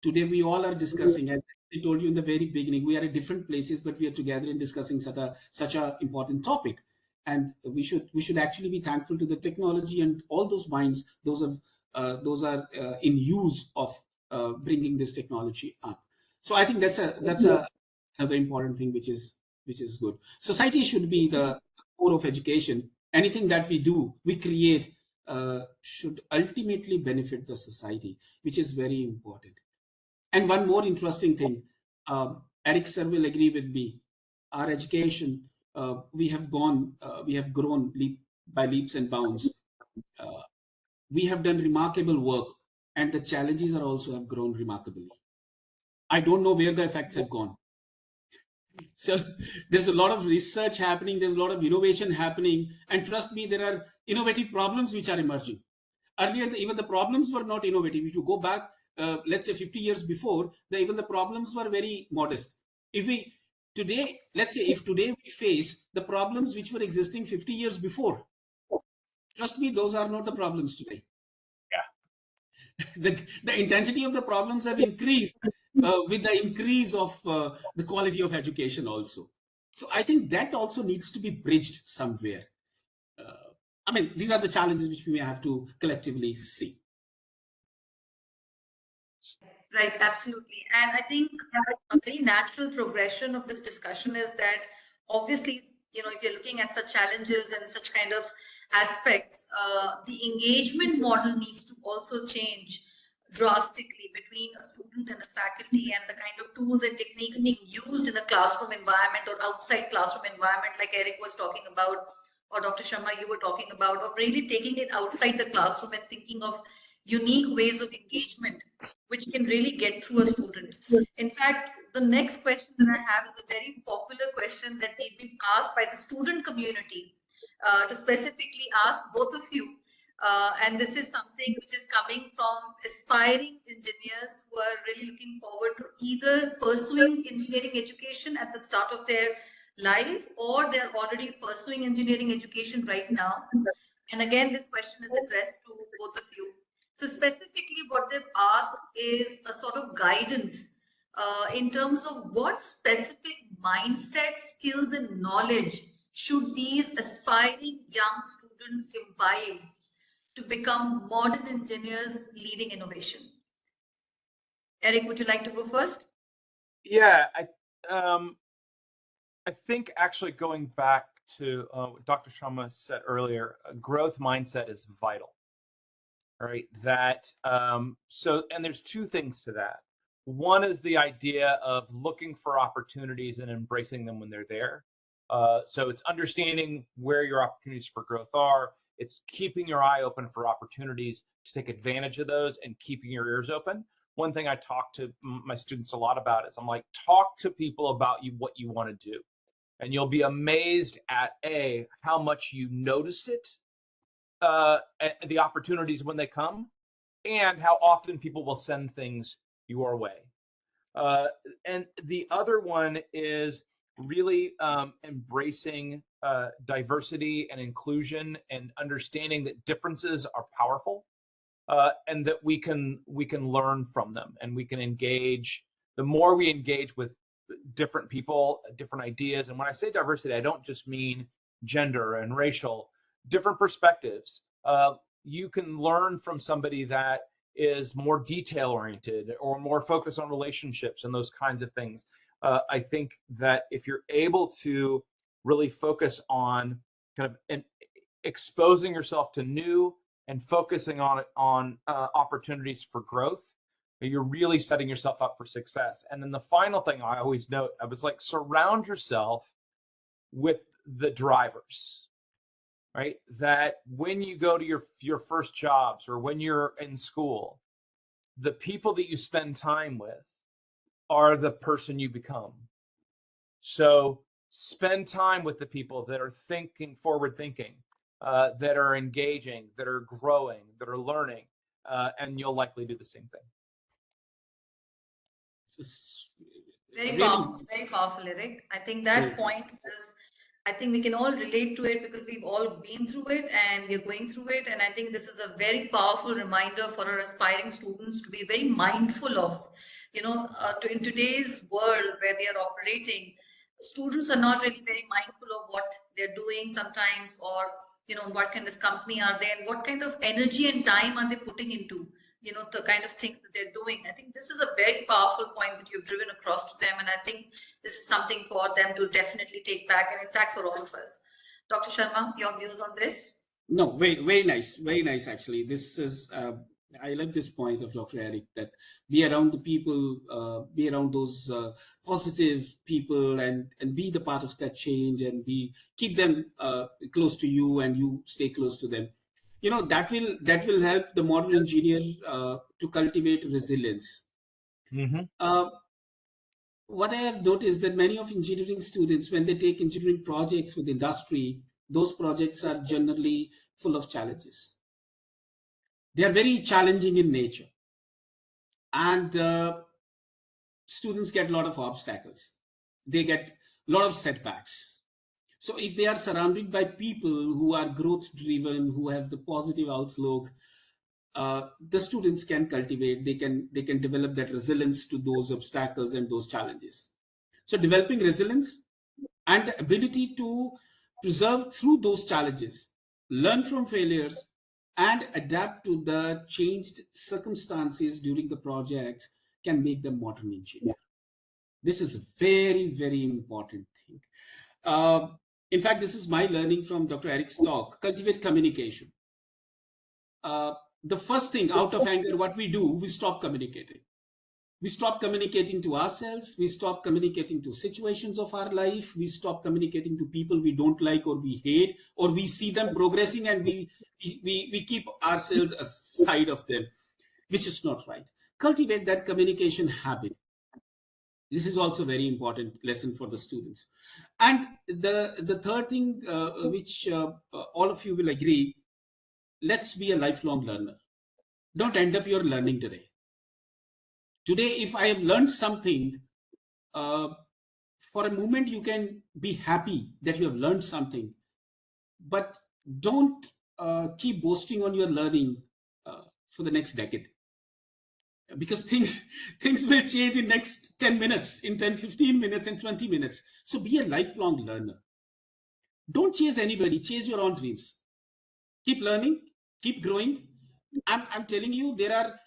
Today, we all are discussing, as I told you in the very beginning, we are at different places, but we are together in discussing such a important topic. And we should actually be thankful to the technology and all those minds. Those are in use of bringing this technology up. So I think that's another important thing, which is good. Society should be the core of education. Anything that we do, we create, should ultimately benefit the society, which is very important. And one more interesting thing, Eric sir will agree with me. Our education, we have grown by leaps and bounds. We have done remarkable work, and the challenges are also have grown remarkably. I don't know where the effects have gone. So there's a lot of research happening, there's a lot of innovation happening, and trust me, there are innovative problems which are emerging. Earlier, even the problems were not innovative. If you go back, let's say 50 years before, even the problems were very modest. If we today, let's say if today we face the problems which were existing 50 years before, trust me, those are not the problems today. The intensity of the problems have increased with the increase of the quality of education also. So I think that also needs to be bridged somewhere. I mean, these are the challenges which we may have to collectively see. Right, absolutely. And I think a very natural progression of this discussion is that obviously, if you're looking at such challenges and such kind of aspects, the engagement model needs to also change drastically between a student and a faculty, and the kind of tools and techniques being used in a classroom environment or outside classroom environment, like Eric was talking about, or Dr. Sharma, you were talking about, of really taking it outside the classroom and thinking of unique ways of engagement which can really get through a student. In fact, the next question that I have is a very popular question that we've been asked by the student community to specifically ask both of you. And this is something which is coming from aspiring engineers who are really looking forward to either pursuing engineering education at the start of their life, or they're already pursuing engineering education right now. And again, this question is addressed to both of you. So specifically what they've asked is a sort of guidance in terms of what specific mindset, skills, and knowledge should these aspiring young students imbibe to become modern engineers leading innovation. Eric, would you like to go first? Yeah, I think actually going back to what Dr. Sharma said earlier, a growth mindset is vital. Right, that so, and there's two things to that. One is the idea of looking for opportunities and embracing them when they're there. So it's understanding where your opportunities for growth are. It's keeping your eye open for opportunities to take advantage of those and keeping your ears open. One thing I talk to my students a lot about is I'm like, talk to people about what you want to do, and you'll be amazed at how much you notice it, the opportunities when they come, and how often people will send things your way. And the other one is really embracing diversity and inclusion, and understanding that differences are powerful, and that we can learn from them, and we can engage. The more we engage with different people, different ideas, and when I say diversity, I don't just mean gender and racial, different perspectives. You can learn from somebody that is more detail oriented or more focused on relationships and those kinds of things. I think that if you're able to really focus on kind of exposing yourself to new and focusing on opportunities for growth, you're really setting yourself up for success. And then the final thing I always note, I was like, surround yourself with the drivers. Right, that when you go to your first jobs or when you're in school, the people that you spend time with are the person you become. So spend time with the people that are forward thinking, that are engaging, that are growing, that are learning, and you'll likely do the same thing. Very powerful, Eric. I think that point is, I think we can all relate to it because we've all been through it and we're going through it. And I think this is a very powerful reminder for our aspiring students to be very mindful of, in today's world where we are operating, students are not really very mindful of what they're doing sometimes, or, what kind of company are they and what kind of energy and time are they putting into, the kind of things that they're doing. I think this is a very powerful point that you've driven across to them. And I think this is something for them to definitely take back. And in fact, for all of us. Dr. Sharma, your views on this? No, very nice. Very nice, actually. This is, I love this point of Dr. Eric, that be around the people, be around those positive people, and be the part of that change, and keep them close to you, and you stay close to them. That will help the modern engineer to cultivate resilience. Mm-hmm. what I have noticed that many of engineering students, when they take engineering projects with industry, those projects are generally full of challenges. They are very challenging in nature, and students get a lot of obstacles. They get a lot of setbacks. So if they are surrounded by people who are growth driven, who have the positive outlook, the students can cultivate, they can develop that resilience to those obstacles and those challenges. So developing resilience and the ability to preserve through those challenges, learn from failures, and adapt to the changed circumstances during the project can make them modern engineer. This is a very, very important thing. In fact, this is my learning from Dr. Eric's talk, cultivate communication. The first thing, out of anger, what we do, we stop communicating. We stop communicating to ourselves. We stop communicating to situations of our life. We stop communicating to people we don't like or we hate, or we see them progressing and we keep ourselves aside of them, which is not right. Cultivate that communication habit. This is also a very important lesson for the students. And the third thing, which all of you will agree, let's be a lifelong learner. Don't end up your learning today. Today, if I have learned something, for a moment you can be happy that you have learned something, but don't keep boasting on your learning for the next decade. Because things will change in next 10 minutes, in 10, 15 minutes, and 20 minutes. So be a lifelong learner. Don't chase anybody, chase your own dreams. Keep learning, keep growing. I'm telling you, there are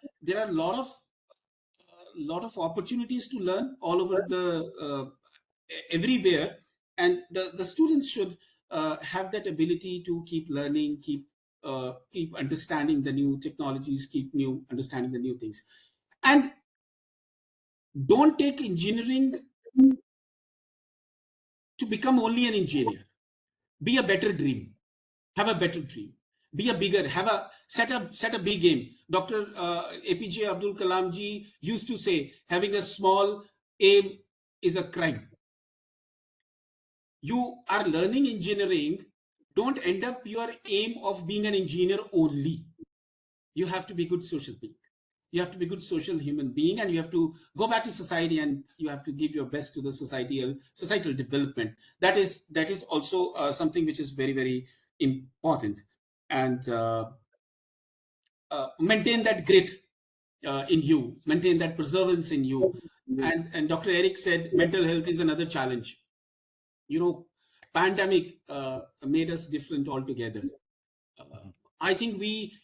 a lot of opportunities to learn all over the everywhere, and the students should have that ability to keep learning, keep understanding the new technologies, keep understanding the new things. And don't take engineering to become only an engineer. Be a better dream. Have a better dream. Be a bigger. Set a big aim. Dr. APJ Abdul Kalam ji used to say, having a small aim is a crime. You are learning engineering. Don't end up your aim of being an engineer only. You have to be good social being. You have to be a good social human being, and you have to go back to society, and you have to give your best to the societal development. That is also something which is very, very important. And maintain that grit in you, maintain that perseverance in you. And Dr. Eric said mental health is another challenge. Pandemic made us different altogether. I think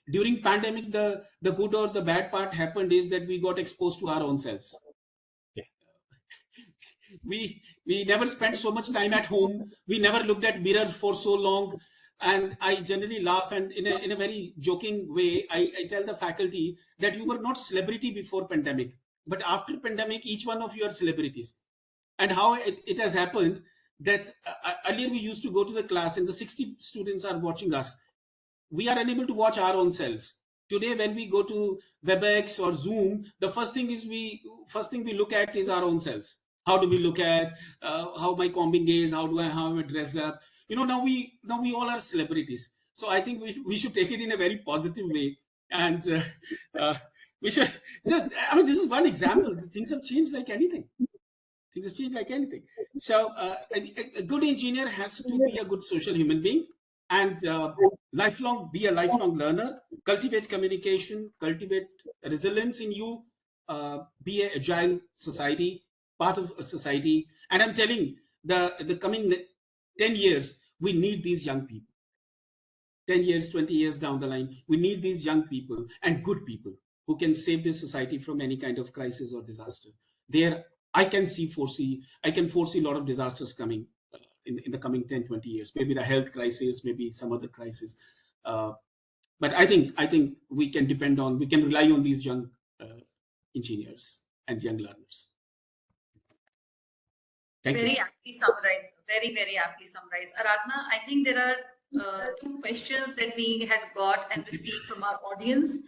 during pandemic, the good or the bad part happened is that we got exposed to our own selves. Yeah. We never spent so much time at home. We never looked at mirror for so long. And I generally laugh, and in a very joking way, I tell the faculty that you were not celebrity before pandemic, but after pandemic, each one of you are celebrities. And how it has happened that earlier we used to go to the class and the 60 students are watching us. We are unable to watch our own selves. Today, when we go to WebEx or Zoom, the first thing we look at is our own selves. How do we look at how my combing is? How am I dressed up? Now we all are celebrities. So I think we should take it in a very positive way, and we should. I mean, this is one example. Things have changed like anything. So a good engineer has to be a good social human being, and be a lifelong learner. Cultivate communication, cultivate resilience in you. Be an agile society, part of a society. And I'm telling the coming 10 years, we need these young people. 10 years, 20 years down the line, we need these young people and good people who can save this society from any kind of crisis or disaster. I can foresee a lot of disasters coming in the coming 10, 20 years. Maybe the health crisis, maybe some other crisis. But I think we can rely on these young engineers and young learners. Thank you. Very aptly summarized. Very, very aptly summarized. Aradhana, I think there are 2 questions that we had got and received from our audience.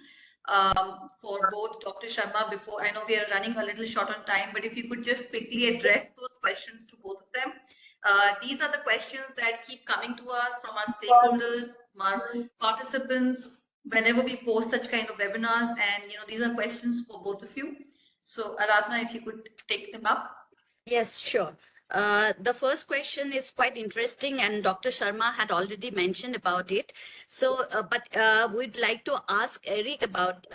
for both Dr. Sharma before. I know we are running a little short on time, but if you could just quickly address those questions to both of them. These are the questions that keep coming to us from our stakeholders, from our participants, whenever we post such kind of webinars. And these are questions for both of you. So Aradhana, if you could take them up. Yes, sure. The first question is quite interesting, and Dr. Sharma had already mentioned about it. So, but we'd like to ask Eric about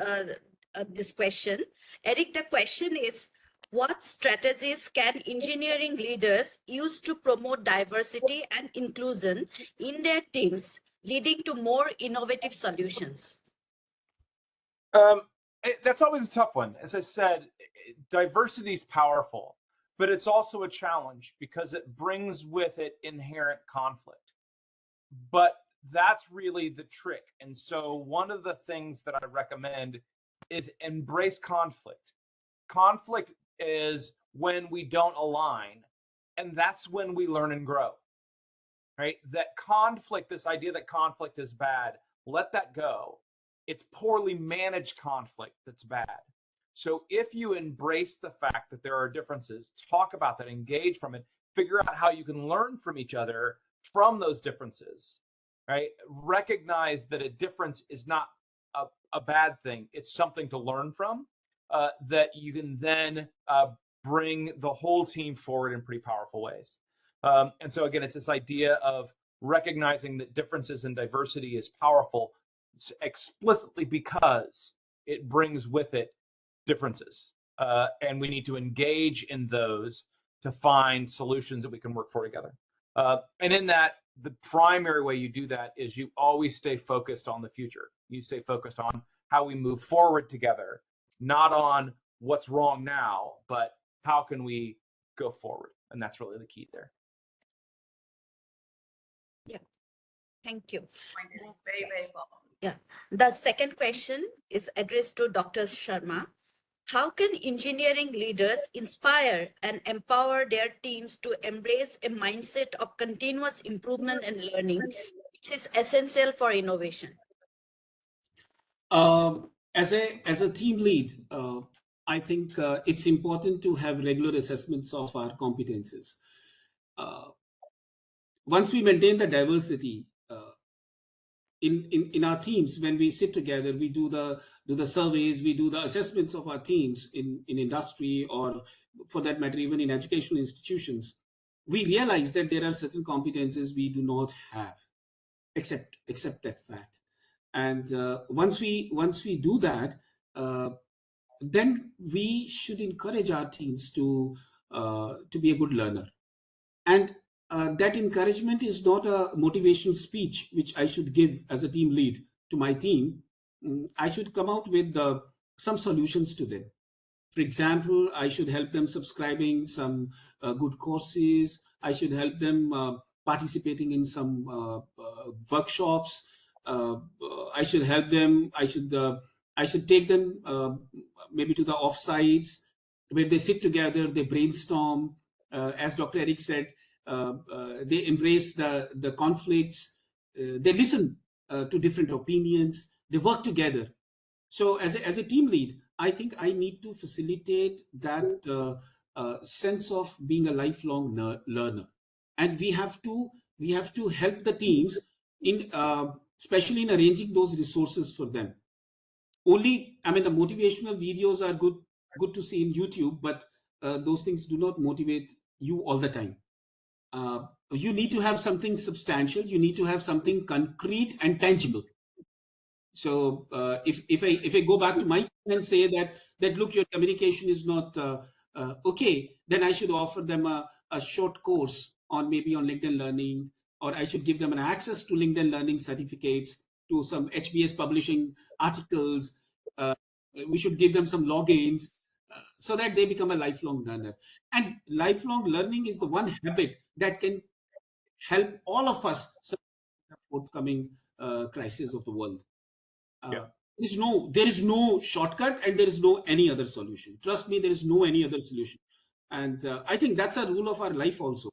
this question. Eric, the question is, what strategies can engineering leaders use to promote diversity and inclusion in their teams, leading to more innovative solutions? That's always a tough one. As I said, diversity is powerful, but it's also a challenge because it brings with it inherent conflict. But that's really the trick. And so one of the things that I recommend is embrace conflict. Conflict is when we don't align, and that's when we learn and grow, right? That conflict, this idea that conflict is bad, let that go. It's poorly managed conflict that's bad. So if you embrace the fact that there are differences, talk about that, engage from it, figure out how you can learn from each other from those differences, right? Recognize that a difference is not a bad thing. It's something to learn from, that you can then bring the whole team forward in pretty powerful ways. And so again, it's this idea of recognizing that differences and diversity is powerful explicitly because it brings with it differences. And we need to engage in those to find solutions that we can work for together. And in that, the primary way you do that is you always stay focused on the future. You stay focused on how we move forward together, not on what's wrong now, but how can we go forward? And that's really the key there. Yeah, thank you. Very, very powerful. Yeah. The second question is addressed to Dr. Sharma. How can engineering leaders inspire and empower their teams to embrace a mindset of continuous improvement and learning, which is essential for innovation? As a team lead, I think it's important to have regular assessments of our competences. Once we maintain the diversity in our teams, when we sit together, we do the surveys, we do the assessments of our teams in industry, or for that matter, even in educational institutions, we realize that there are certain competences we do not have, accept that fact. And once we do that, then we should encourage our teams to be a good learner. And that encouragement is not a motivational speech which I should give as a team lead to my team. I should come out with some solutions to them. For example, I should help them subscribing some good courses. I should help them participating in some workshops. I should help them. I should take them maybe to the offsites where they sit together, they brainstorm. As Dr. Eric said, they embrace the conflicts. They listen to different opinions. They work together. So as a team lead, I think I need to facilitate that sense of being a lifelong learner, and we have to help the teams in especially in arranging those resources for them. The motivational videos are good to see in YouTube, but those things do not motivate you all the time. You need to have something substantial. You need to have something concrete and tangible. So if I go back to my team and say that look, your communication is not okay, then I should offer them a short course on LinkedIn Learning, or I should give them an access to LinkedIn Learning certificates, to some HBS publishing articles. We should give them some logins so that they become a lifelong learner. And lifelong learning is the one habit that can help all of us survive the forthcoming crisis of the world. There is no shortcut, and there is no any other solution. Trust me, there is no any other solution. And I think that's a rule of our life also.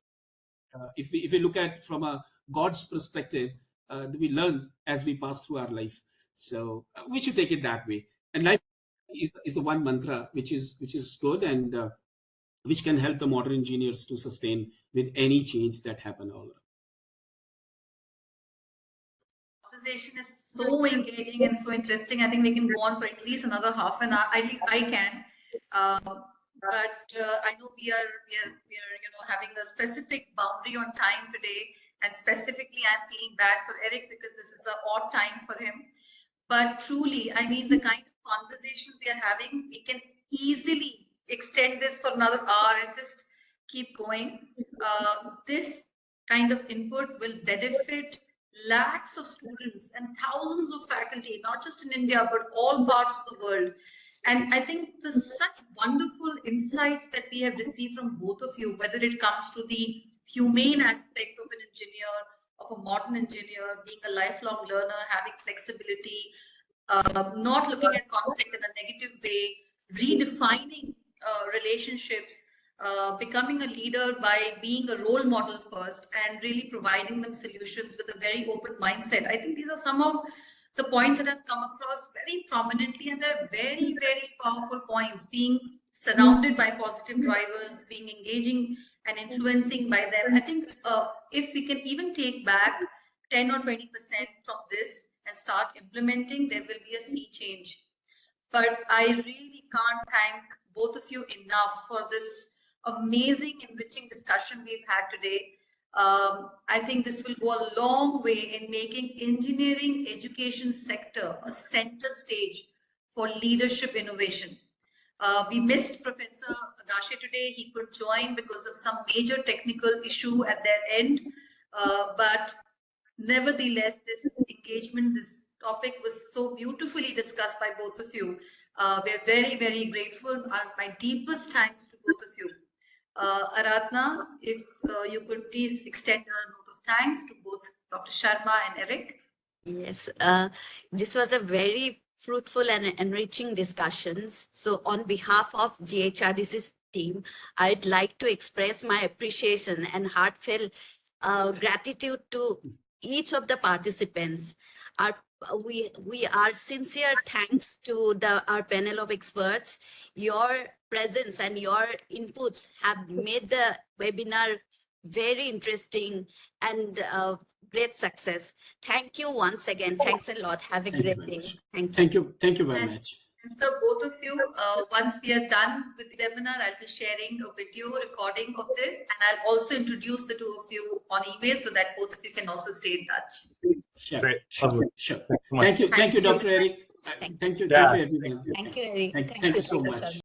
If we look at from a God's perspective, we learn as we pass through our life. So we should take it that way. And life is the one mantra which is good, and which can help the modern engineers to sustain with any change that happen all around. Conversation is so engaging and so interesting. I think we can go on for at least another half an hour. At least I can. But I know we are having a specific boundary on time today, and specifically I'm feeling bad for Eric because this is an odd time for him. But truly, I mean, the kind of conversations we are having, we can easily extend this for another hour and just keep going. This kind of input will benefit lakhs of students and thousands of faculty, not just in India, but all parts of the world. And I think there's such wonderful insights that we have received from both of you, whether it comes to the humane aspect of an engineer, of a modern engineer, being a lifelong learner, having flexibility, not looking at conflict in a negative way, redefining relationships, becoming a leader by being a role model first, and really providing them solutions with a very open mindset. I think these are some of the points that have come across very prominently, and they're very, very powerful points. Being surrounded by positive drivers, being engaging and influencing by them. I think if we can even take back 10 or 20% from this and start implementing, there will be a sea change. But I really can't thank both of you enough for this amazing, enriching discussion we've had today. I think this will go a long way in making engineering education sector a center stage for leadership innovation. We missed Professor Agashe today. He could join because of some major technical issue at their end. But nevertheless, this engagement, this topic was so beautifully discussed by both of you. We're very, very grateful. My deepest thanks to both of you. Aradhna, if you could please extend a note of thanks to both Dr. Sharma and Eric. Yes, this was a very fruitful and enriching discussions. So on behalf of GHRDC's team, I'd like to express my appreciation and heartfelt gratitude to each of the participants. We are sincere thanks to our panel of experts. Your presence and your inputs have made the webinar very interesting and great success. Thank you once again. Thanks a lot. Have a great day. Thank you very much. And so both of you, once we are done with the webinar, I'll be sharing a video recording of this, and I'll also introduce the two of you on email so that both of you can also stay in touch. Sure. Great. Sure. Thank you so much. Thank you, Dr. Eric. Thank you, Yeah. everyone. Thank you, Eric. Thank you so Dr. much. Sharma.